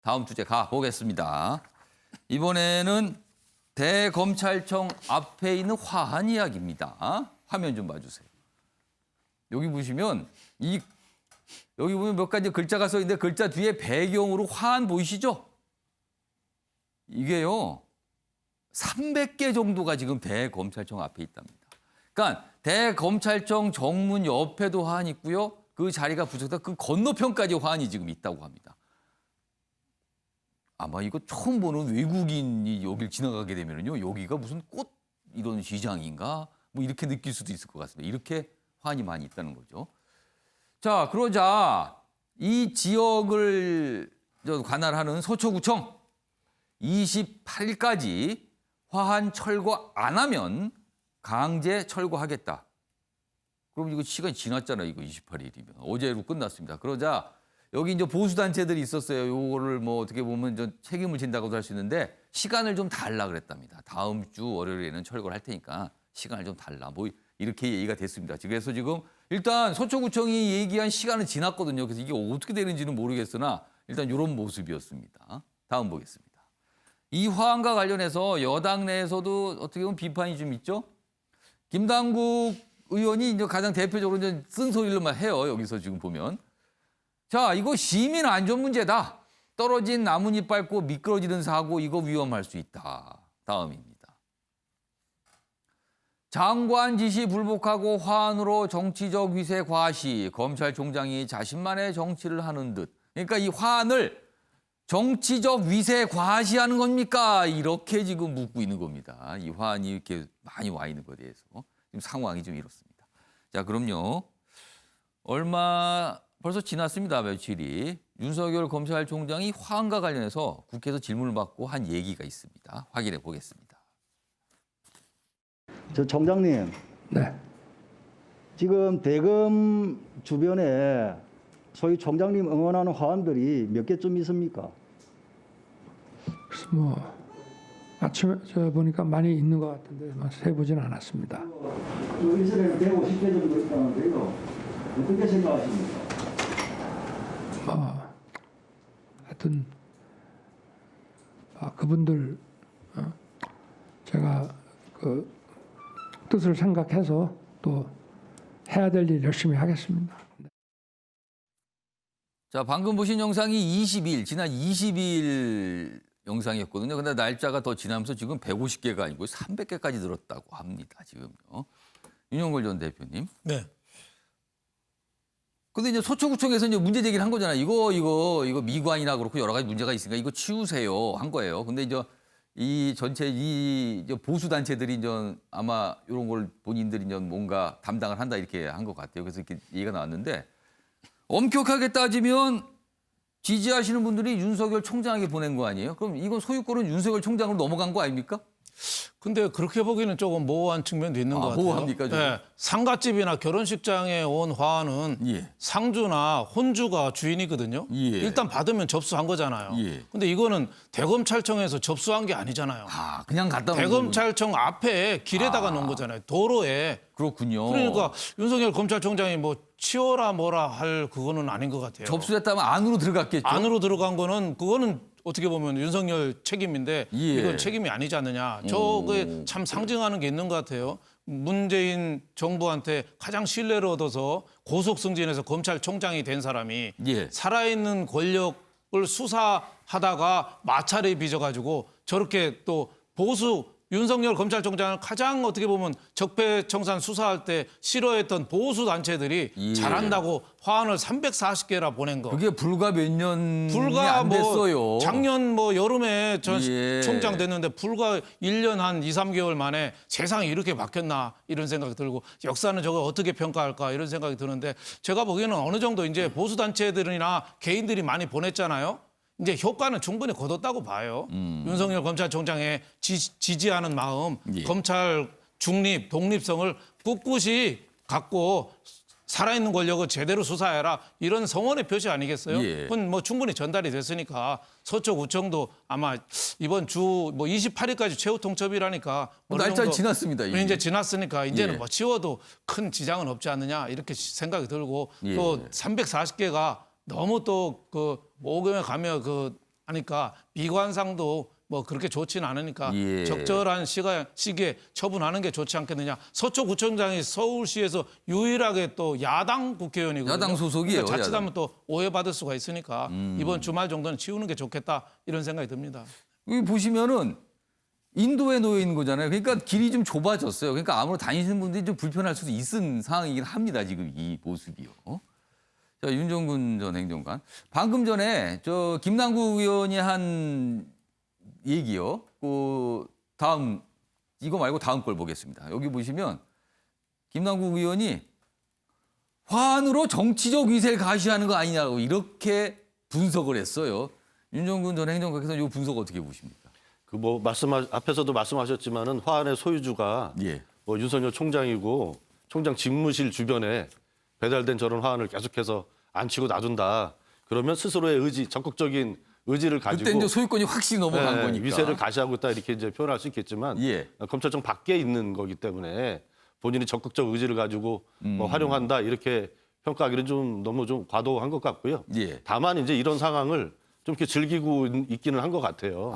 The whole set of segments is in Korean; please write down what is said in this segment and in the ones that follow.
다음 주제 가보겠습니다. 이번에는 대검찰청 앞에 있는 화한 이야기입니다. 화면 좀 봐주세요. 여기 보시면 여기 보면 몇 가지 글자가 써 있는데 글자 뒤에 배경으로 화한 보이시죠? 이게요 300개 정도가 지금 대검찰청 앞에 있답니다. 그러니까 대검찰청 정문 옆에도 화환이 있고요. 그 자리가 부족해서 그 건너편까지 화환이 지금 있다고 합니다. 아마 이거 처음 보는 외국인이 여길 지나가게 되면요, 여기가 무슨 꽃 이런 시장인가 뭐 이렇게 느낄 수도 있을 것 같습니다. 이렇게 화환이 많이 있다는 거죠. 자, 그러자 이 지역을 관할하는 서초구청 28일까지 화환 철거 안 하면 강제 철거하겠다. 그럼 이거 시간이 지났잖아요. 이거 28일이면. 어제로 끝났습니다. 그러자 여기 이제 보수단체들이 있었어요. 요거를 뭐 어떻게 보면 좀 책임을 진다고도 할 수 있는데 시간을 좀 달라 그랬답니다. 다음 주 월요일에는 철거를 할 테니까 시간을 좀 달라. 뭐 이렇게 얘기가 됐습니다. 그래서 지금 일단 서초구청이 얘기한 시간은 지났거든요. 그래서 이게 어떻게 되는지는 모르겠으나 일단 이런 모습이었습니다. 다음 보겠습니다. 이 화환과 관련해서 여당 내에서도 어떻게 보면 비판이 좀 있죠. 김당국 의원이 이제 가장 대표적으로 이제 쓴소리를만 해요. 여기서 지금 보면. 자, 이거 시민 안전 문제다. 떨어진 나뭇잎 밟고 미끄러지는 사고 이거 위험할 수 있다. 다음입니다. 장관 지시 불복하고 화환으로 정치적 위세 과시. 검찰총장이 자신만의 정치를 하는 듯. 그러니까 이 화환을 정치적 위세 과시하는 겁니까? 이렇게 지금 묻고 있는 겁니다. 이 화환이 이렇게 많이 와 있는 것에 대해서. 지금 상황이 좀 이렇습니다. 자, 그럼요. 벌써 지났습니다. 며칠이. 윤석열 검찰총장이 화환과 관련해서 국회에서 질문을 받고 한 얘기가 있습니다. 확인해 보겠습니다. 저 총장님. 네. 지금 대검 주변에 소위 총장님 응원하는 화환들이 몇 개쯤 있습니까? 그래서 뭐 아침에 보니까 많이 있는 것 같은데 세보지는 않았습니다. 이스라엘 150개 정도 있다는데요. 어떻게 생각하십니까? 하여튼 그분들 제가 그 뜻을 생각해서 또 해야 될 일 열심히 하겠습니다. 자, 방금 보신 영상이 지난 20일 영상이었거든요. 근데 날짜가 더 지나면서 지금 150개가 아니고 300개까지 늘었다고 합니다. 지금요. 윤영걸 전 대표님. 네. 근데 이제 서초구청에서 이제 문제 제기를 한 거잖아요. 이거 미관이나 그렇고 여러 가지 문제가 있으니까 이거 치우세요 한 거예요. 근데 이제 이 전체 이제 보수 단체들이 이제 아마 이런 걸 본인들이 이제 뭔가 담당을 한다 이렇게 한 것 같아요. 그래서 이렇게 얘기가 나왔는데 엄격하게 따지면 지지하시는 분들이 윤석열 총장에게 보낸 거 아니에요? 그럼 이건 소유권은 윤석열 총장으로 넘어간 거 아닙니까? 근데 그렇게 보기는 조금 모호한 측면도 있는 것 같아요. 모호합니까, 좀? 네, 상가집이나 결혼식장에 온 화환은 예. 상주나 혼주가 주인이거든요. 예. 일단 받으면 접수한 거잖아요. 예. 근데 이거는 대검찰청에서 접수한 게 아니잖아요. 그냥 갖다 놓은 대검찰청 앞에 길에다가 놓은 거잖아요. 도로에. 그렇군요. 그러니까 윤석열 검찰총장이 뭐 치워라 뭐라 할 그거는 아닌 것 같아요. 접수했다면 안으로 들어갔겠죠. 안으로 들어간 거는 그거는 어떻게 보면 윤석열 책임인데 예. 이건 책임이 아니지 않느냐. 저게 참 상징하는 게 있는 것 같아요. 문재인 정부한테 가장 신뢰를 얻어서 고속 승진해서 검찰총장이 된 사람이 예. 살아있는 권력을 수사하다가 마찰에 빚어가지고 저렇게 또 보수 윤석열 검찰총장을 가장 어떻게 보면 적폐청산 수사할 때 싫어했던 보수 단체들이 예. 잘한다고 화환을 340개나 보낸 거. 그게 불과 몇 년이 불과 안 됐어요. 뭐 작년 뭐 여름에 전 예. 총장 됐는데 불과 1년 한 2, 3개월 만에 세상이 이렇게 바뀌었나 이런 생각이 들고 역사는 저걸 어떻게 평가할까 이런 생각이 드는데 제가 보기에는 어느 정도 이제 보수 단체들이나 개인들이 많이 보냈잖아요. 이제 효과는 충분히 거뒀다고 봐요. 윤석열 검찰총장의 지지하는 마음, 예. 검찰 중립, 독립성을 꿋꿋이 갖고 살아있는 권력을 제대로 수사해라 이런 성원의 표시 아니겠어요? 예. 그건 뭐 충분히 전달이 됐으니까 서초구청도 아마 이번 주 뭐 28일까지 최후 통첩이라니까 날짜 지났습니다. 이제 지났으니까 이제는 예. 뭐 치워도 큰 지장은 없지 않느냐 이렇게 생각이 들고 예. 또 340개가 너무 또 그 오금에 가며 그 하니까 미관상도 뭐 그렇게 좋지는 않으니까 예. 적절한 시기에 처분하는 게 좋지 않겠느냐. 서초구청장이 서울시에서 유일하게 또 야당 국회의원이거든요. 야당 소속이에요, 그러니까 자칫하면 야당. 또 오해받을 수가 있으니까 이번 주말 정도는 치우는 게 좋겠다 이런 생각이 듭니다. 여기 보시면은 인도에 놓여 있는 거잖아요. 그러니까 길이 좀 좁아졌어요. 그러니까 아무로 다니시는 분들이 좀 불편할 수도 있는 상황이긴 합니다. 지금 이 모습이요. 자, 윤종군 전 행정관. 방금 전에 저 김남국 의원이 한 얘기요. 다음 이거 말고 다음 걸 보겠습니다. 여기 보시면 김남국 의원이 화환으로 정치적 위세를 가시하는 거 아니냐고 이렇게 분석을 했어요. 윤종군 전 행정관께서 이 분석 어떻게 보십니까? 그 뭐 앞에서도 말씀하셨지만은 화환의 소유주가 예. 뭐 윤석열 총장이고 총장 집무실 주변에 배달된 저런 화환을 계속해서 안 치고 놔둔다. 그러면 스스로의 의지, 적극적인 의지를 가지고 그때 이제 소유권이 확실히 넘어간 네, 거니까. 위세를 가시하고 있다 이렇게 이제 표현할 수 있겠지만 예. 검찰청 밖에 있는 거기 때문에 본인이 적극적 의지를 가지고 뭐 활용한다 이렇게 평가하기는 좀 너무 좀 과도한 것 같고요. 예. 다만 이제 이런 상황을 좀 이렇게 즐기고 있기는 한 것 같아요.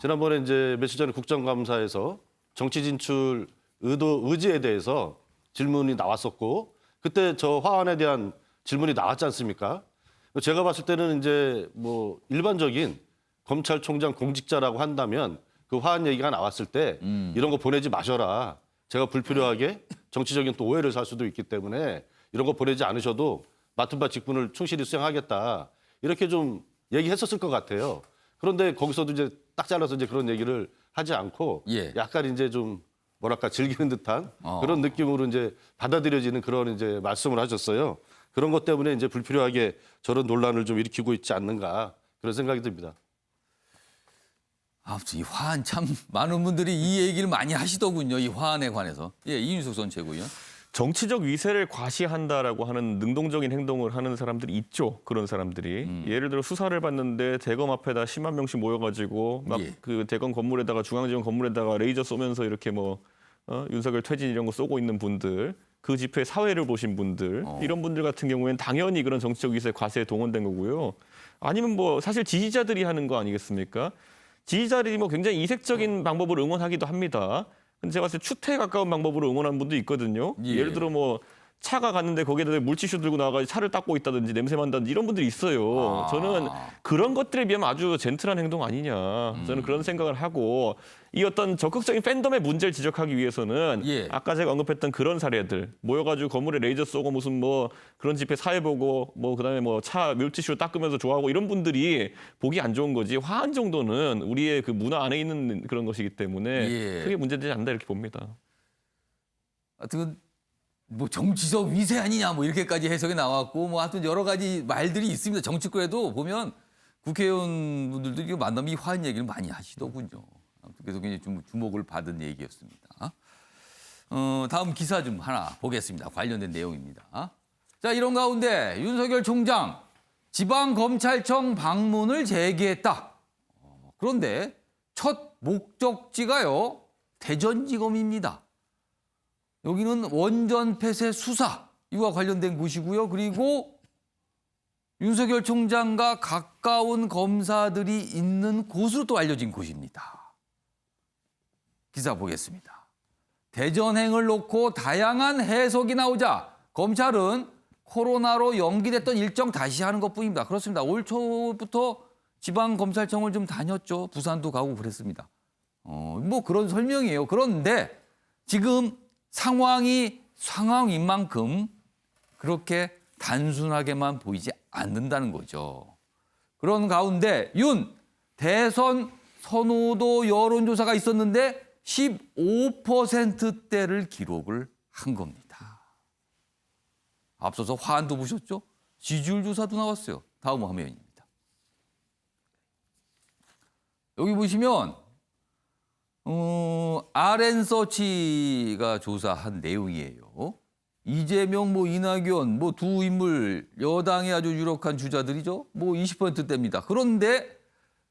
지난번에 이제 며칠 전에 국정감사에서 정치 진출 의지에 대해서 질문이 나왔었고 그때 저 화환에 대한 질문이 나왔지 않습니까? 제가 봤을 때는 이제 뭐 일반적인 검찰총장 공직자라고 한다면 그 화환 얘기가 나왔을 때 이런 거 보내지 마셔라. 제가 불필요하게 정치적인 또 오해를 살 수도 있기 때문에 이런 거 보내지 않으셔도 맡은 바 직분을 충실히 수행하겠다. 이렇게 좀 얘기했었을 것 같아요. 그런데 거기서도 이제 딱 잘라서 이제 그런 얘기를 하지 않고 예. 약간 이제 좀 뭐랄까 즐기는 듯한 그런 느낌으로 이제 받아들여지는 그런 이제 말씀을 하셨어요. 그런 것 때문에 이제 불필요하게 저런 논란을 좀 일으키고 있지 않는가 그런 생각이 듭니다. 아무튼 이 화환 참 많은 분들이 이 얘기를 많이 하시더군요. 이 화환에 관해서. 예, 이윤석 전 최고위원. 정치적 위세를 과시한다라고 하는 능동적인 행동을 하는 사람들이 있죠. 그런 사람들이. 예를 들어 수사를 받는데 대검 앞에다 10만 명씩 모여가지고 막 예. 그 대검 건물에다가 중앙지검 건물에다가 레이저 쏘면서 이렇게 뭐 윤석열 퇴진 이런 거 쏘고 있는 분들, 그 집회 사회를 보신 분들 이런 분들 같은 경우에는 당연히 그런 정치적 위세 과세에 동원된 거고요. 아니면 뭐 사실 지지자들이 하는 거 아니겠습니까? 지지자들이 뭐 굉장히 이색적인 방법을 응원하기도 합니다. 근데 제가 봤을 때 추태에 가까운 방법으로 응원하는 분도 있거든요. 예. 예를 들어 뭐 차가 갔는데 거기에다 물티슈 들고 나와가지고 차를 닦고 있다든지 냄새 맡는다든지 이런 분들이 있어요. 저는 그런 것들에 비하면 아주 젠틀한 행동 아니냐. 저는 그런 생각을 하고 이 어떤 적극적인 팬덤의 문제를 지적하기 위해서는 예. 아까 제가 언급했던 그런 사례들 모여가지고 건물에 레이저 쏘고 무슨 뭐 그런 집회 사회 보고 뭐 그다음에 뭐 차 물티슈로 닦으면서 좋아하고 이런 분들이 보기 안 좋은 거지. 화한 정도는 우리의 그 문화 안에 있는 그런 것이기 때문에 예. 크게 문제되지 않는다 이렇게 봅니다. 하여튼 뭐 정치적 위세 아니냐 뭐 이렇게까지 해석이 나왔고 뭐 하여튼 여러 가지 말들이 있습니다. 정치권에도 보면 국회의원분들도 이거 만나면 이 화한 얘기를 많이 하시더군요. 아무튼 그래서 굉장히 좀 주목을 받은 얘기였습니다. 다음 기사 좀 하나 보겠습니다. 관련된 내용입니다. 자, 이런 가운데 윤석열 총장 지방검찰청 방문을 재개했다. 그런데 첫 목적지가요 대전지검입니다. 여기는 원전 폐쇄 수사 이와 관련된 곳이고요. 그리고 윤석열 총장과 가까운 검사들이 있는 곳으로 또 알려진 곳입니다. 기사 보겠습니다. 대전행을 놓고 다양한 해석이 나오자 검찰은 코로나로 연기됐던 일정 다시 하는 것뿐입니다. 그렇습니다. 올 초부터 지방검찰청을 좀 다녔죠. 부산도 가고 그랬습니다. 뭐 그런 설명이에요. 그런데 지금 상황인 만큼 그렇게 단순하게만 보이지 않는다는 거죠. 그런 가운데 대선 선호도 여론조사가 있었는데 15%대를 기록을 한 겁니다. 앞서서 화환도 보셨죠? 지지율 조사도 나왔어요. 다음 화면입니다. 여기 보시면 RN서치가 조사한 내용이에요. 이재명, 이낙연, 두 인물 여당의 아주 유력한 주자들이죠. 20%대입니다. 그런데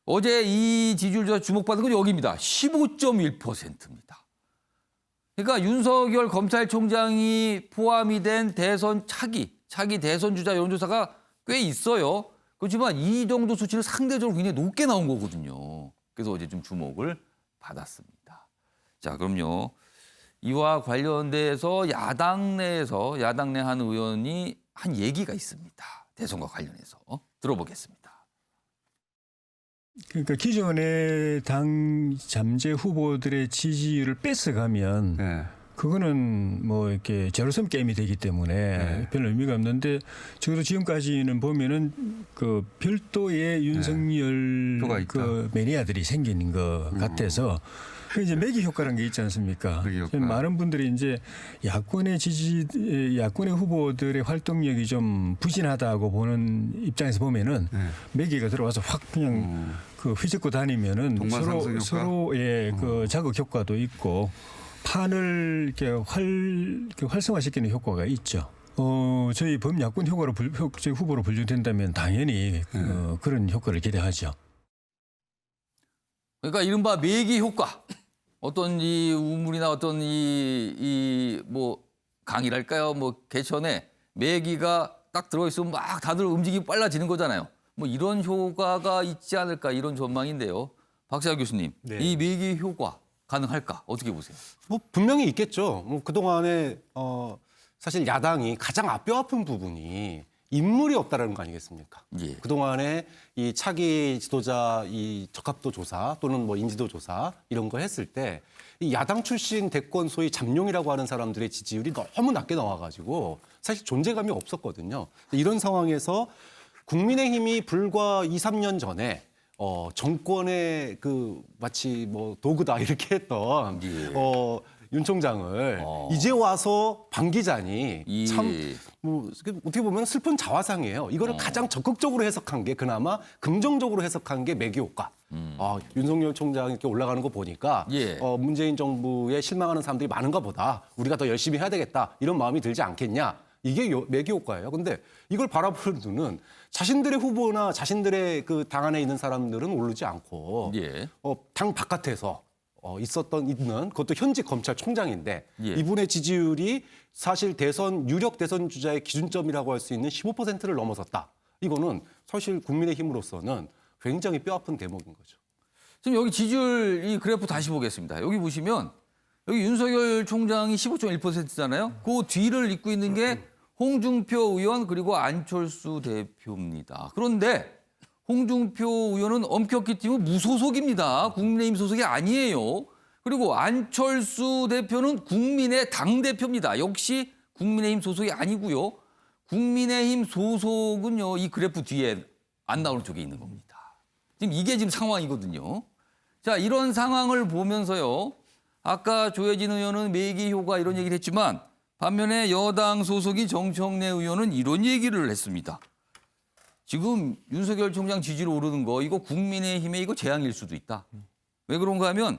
어제 이 지지율 조사 주목받은 건 여기입니다. 15.1%입니다. 그러니까 윤석열 검찰총장이 포함이 된 대선 차기 대선 주자 여론조사가 꽤 있어요. 그렇지만 이 정도 수치는 상대적으로 굉장히 높게 나온 거거든요. 그래서 어제 좀 주목을 받았습니다. 자, 그럼요. 이와 관련돼서 야당 내 한 의원이 한 얘기가 있습니다. 대선과 관련해서 들어보겠습니다. 그러니까 기존의 당 잠재 후보들의 지지율을 뺏어가면 네. 그거는 뭐 이렇게 제로섬 게임이 되기 때문에 별 의미가 없는데 적어도 지금까지는 보면은 그 별도의 윤석열 표가 있다. 그 매니아들이 생기는 것 같아서 그 이제 매기 효과라는 게 있지 않습니까? 매기 효과. 많은 분들이 이제 야권의 후보들의 활동력이 좀 부진하다고 보는 입장에서 보면은 매기가 들어와서 확 그냥 그 휘젓고 다니면은 동반 상승 효과? 서로의 그 자극 효과도 있고 판을 이렇게 활성화시키는 효과가 있죠. 저희 범야권 저희 후보로 분류된다면 당연히 그런 효과를 기대하죠. 그러니까 이른바 매기 효과. 어떤 이 우물이나 어떤 뭐 강이랄까요? 뭐 개천에 매기가 딱 들어있으면 막 다들 움직임이 빨라지는 거잖아요. 뭐 이런 효과가 있지 않을까 이런 전망인데요. 박세하 교수님, 네. 이 매기 효과 가능할까? 어떻게 보세요? 뭐 분명히 있겠죠. 뭐 그동안에 사실 야당이 가장 뼈 아픈 부분이 인물이 없다라는 거 아니겠습니까? 예. 그동안에 이 차기 지도자 이 적합도 조사 또는 뭐 인지도 조사 이런 거 했을 때 이 야당 출신 대권 소위 잠룡이라고 하는 사람들의 지지율이 너무 낮게 나와가지고 사실 존재감이 없었거든요. 이런 상황에서 국민의힘이 불과 2, 3년 전에 정권의 그 마치 뭐 도구다 이렇게 했던 예. 윤 총장을 이제 와서 반기자니 예. 참 뭐 어떻게 보면 슬픈 자화상이에요. 이거를 가장 적극적으로 해석한 게 그나마 긍정적으로 해석한 게 매기 효과. 윤석열 총장이 이렇게 올라가는 거 보니까 예. 문재인 정부에 실망하는 사람들이 많은가 보다. 우리가 더 열심히 해야 되겠다. 이런 마음이 들지 않겠냐. 이게 매기 효과예요. 근데 이걸 바라보는 눈은 자신들의 후보나 자신들의 그 당 안에 있는 사람들은 오르지 않고 예. 당 바깥에서 있는 그것도 현직 검찰총장인데 예. 이분의 지지율이 사실 유력 대선 주자의 기준점이라고 할 수 있는 15%를 넘어섰다. 이거는 사실 국민의힘으로서는 굉장히 뼈아픈 대목인 거죠. 지금 여기 지지율 이 그래프 다시 보겠습니다. 여기 보시면 여기 윤석열 총장이 15.1%잖아요. 그 뒤를 잇고 있는 게 홍준표 의원 그리고 안철수 대표입니다. 그런데 홍준표 의원은 엄격히 뛰면 무소속입니다. 국민의힘 소속이 아니에요. 그리고 안철수 대표는 국민의 당대표입니다. 역시 국민의힘 소속이 아니고요. 국민의힘 소속은요. 이 그래프 뒤에 안 나오는 쪽에 있는 겁니다. 지금 이게 지금 상황이거든요. 자, 이런 상황을 보면서요. 아까 조혜진 의원은 매기 효과 이런 얘기를 했지만 반면에 여당 소속인 정청래 의원은 이런 얘기를 했습니다. 지금 윤석열 총장 지지율 오르는 거 이거 국민의힘의 이거 재앙일 수도 있다. 왜 그런가 하면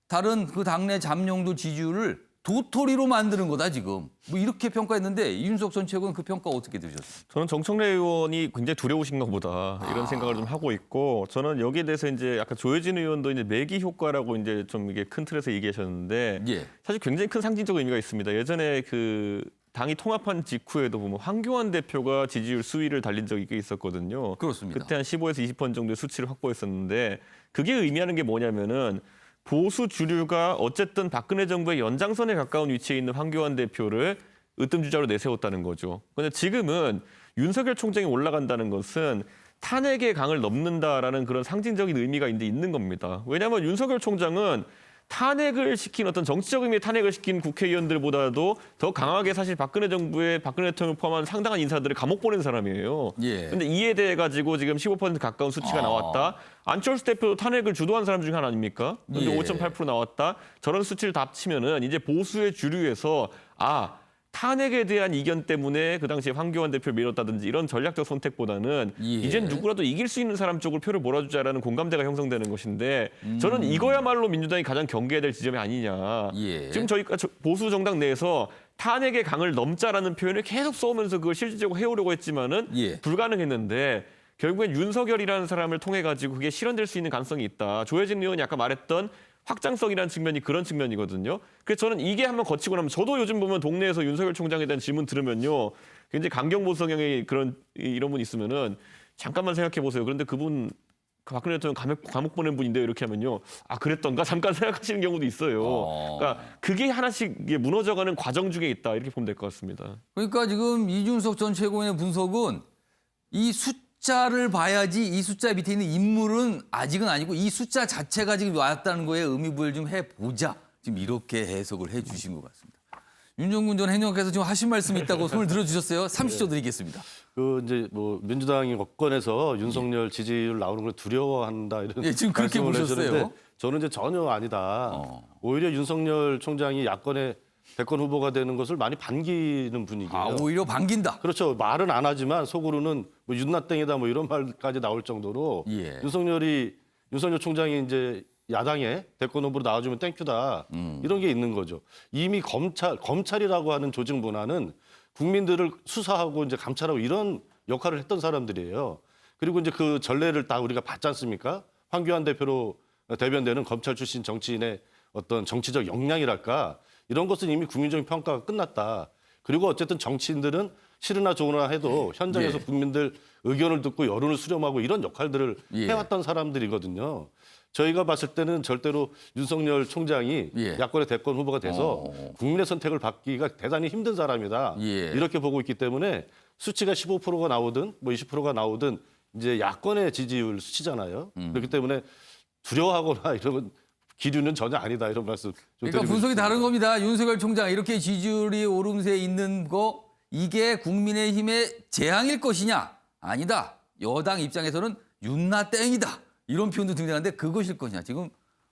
다른 그 당내 잠룡도 지지율을 도토리로 만드는 거다 지금. 뭐 이렇게 평가했는데 이준석 전 최고는 그 평가 어떻게 들으셨어요? 저는 정청래 의원이 굉장히 두려우신가 보다 이런 생각을 좀 하고 있고 저는 여기에 대해서 이제 아까 조혜진 의원도 이제 매기 효과라고 이제 좀 이게 큰 틀에서 얘기하셨는데 예. 사실 굉장히 큰 상징적 의미가 있습니다. 예전에 그 당이 통합한 직후에도 보면 황교안 대표가 지지율 수위를 달린 적이 꽤 있었거든요. 그렇습니다. 그때 한 15에서 20% 정도의 수치를 확보했었는데 그게 의미하는 게 뭐냐면은 보수 주류가 어쨌든 박근혜 정부의 연장선에 가까운 위치에 있는 황교안 대표를 으뜸주자로 내세웠다는 거죠. 그런데 지금은 윤석열 총장이 올라간다는 것은 탄핵의 강을 넘는다라는 그런 상징적인 의미가 이제 있는 겁니다. 왜냐하면 윤석열 총장은 탄핵을 시킨 어떤 정치적 의미의 탄핵을 시킨 국회의원들보다도 더 강하게 사실 박근혜 정부의 박근혜 대통령을 포함한 상당한 인사들을 감옥 보낸 사람이에요. 예. 근데 이에 대해 가지고 지금 15% 가까운 수치가 나왔다. 안철수 대표도 탄핵을 주도한 사람 중에 하나 아닙니까? 근데 예. 5.8% 나왔다. 저런 수치를 다 합치면은 이제 보수의 주류에서 탄핵에 대한 이견 때문에 그 당시에 황교안 대표를 밀었다든지 이런 전략적 선택보다는 예. 이젠 누구라도 이길 수 있는 사람 쪽으로 표를 몰아주자라는 공감대가 형성되는 것인데 저는 이거야말로 민주당이 가장 경계해야 될 지점이 아니냐. 예. 지금 저희가 보수 정당 내에서 탄핵의 강을 넘자라는 표현을 계속 써오면서 그걸 실질적으로 해오려고 했지만은 예. 불가능했는데 결국엔 윤석열이라는 사람을 통해 가지고 그게 실현될 수 있는 가능성이 있다. 조혜진 의원이 아까 말했던 확장성이라는 측면이 그런 측면이거든요. 그래서 저는 이게 한번 거치고 나면 저도 요즘 보면 동네에서 윤석열 총장에 대한 질문 들으면요. 굉장히 강경보수 성향의 이런 분이 있으면은 잠깐만 생각해 보세요. 그런데 그분 박근혜 대통령 감옥 보낸 분인데요. 이렇게 하면요. 아 그랬던가 잠깐 생각하시는 경우도 있어요. 그러니까 그게 하나씩 이게 무너져가는 과정 중에 있다. 이렇게 보면 될 것 같습니다. 그러니까 지금 이준석 전 최고위원의 분석은 이 숫자를 봐야지 이 숫자 밑에 있는 인물은 아직은 아니고 이 숫자 자체가 지금 왔다는 거에 의미부여를 좀 해보자. 지금 이렇게 해석을 해 주신 것 같습니다. 윤종군 전 행정관께서 지금 하신 말씀이 있다고 손을 들어주셨어요. 30초 드리겠습니다. 그 이제 뭐 민주당이 여권에서 윤석열 지지율 나오는 걸 두려워한다 이런 예, 지금 그렇게 말씀을 보셨어요? 해주셨는데 저는 이제 전혀 아니다. 오히려 윤석열 총장이 야권의 대권 후보가 되는 것을 많이 반기는 분위기예요. 아, 오히려 반긴다. 그렇죠. 말은 안 하지만 속으로는 뭐 윤나땡이다 뭐 이런 말까지 나올 정도로 예. 윤석열 총장이 이제 야당의 대권 후보로 나와주면 땡큐다 이런 게 있는 거죠. 이미 검찰이라고 하는 조직 문화는 국민들을 수사하고 이제 감찰하고 이런 역할을 했던 사람들이에요. 그리고 이제 그 전례를 다 우리가 봤지 않습니까? 황교안 대표로 대변되는 검찰 출신 정치인의 어떤 정치적 역량이랄까 이런 것은 이미 국민적인 평가가 끝났다. 그리고 어쨌든 정치인들은 싫으나 좋으나 해도 현장에서 예. 국민들 의견을 듣고 여론을 수렴하고 이런 역할들을 예. 해왔던 사람들이거든요. 저희가 봤을 때는 절대로 윤석열 총장이 예. 야권의 대권 후보가 돼서 국민의 선택을 받기가 대단히 힘든 사람이다. 예. 이렇게 보고 있기 때문에 수치가 15%가 나오든 뭐 20%가 나오든 이제 야권의 지지율 수치잖아요. 그렇기 때문에 두려워하거나 이런 기류는 전혀 아니다 이런 말씀 좀 그러니까 드리고 분석이 싶습니다. 다른 겁니다. 윤석열 총장 이렇게 지지율이 오름세에 있는 거 이게 국민의힘의 재앙일 것이냐? 아니다. 여당 입장에서는 윤나 땡이다. 이런 표현도 등장하는데 그것일 것이냐. 지금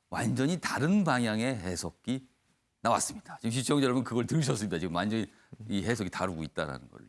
완전히 다른 방향의 해석이 나왔습니다. 지금 시청자 여러분 그걸 들으셨습니다. 지금 완전히 이 해석이 다르고 있다는 걸.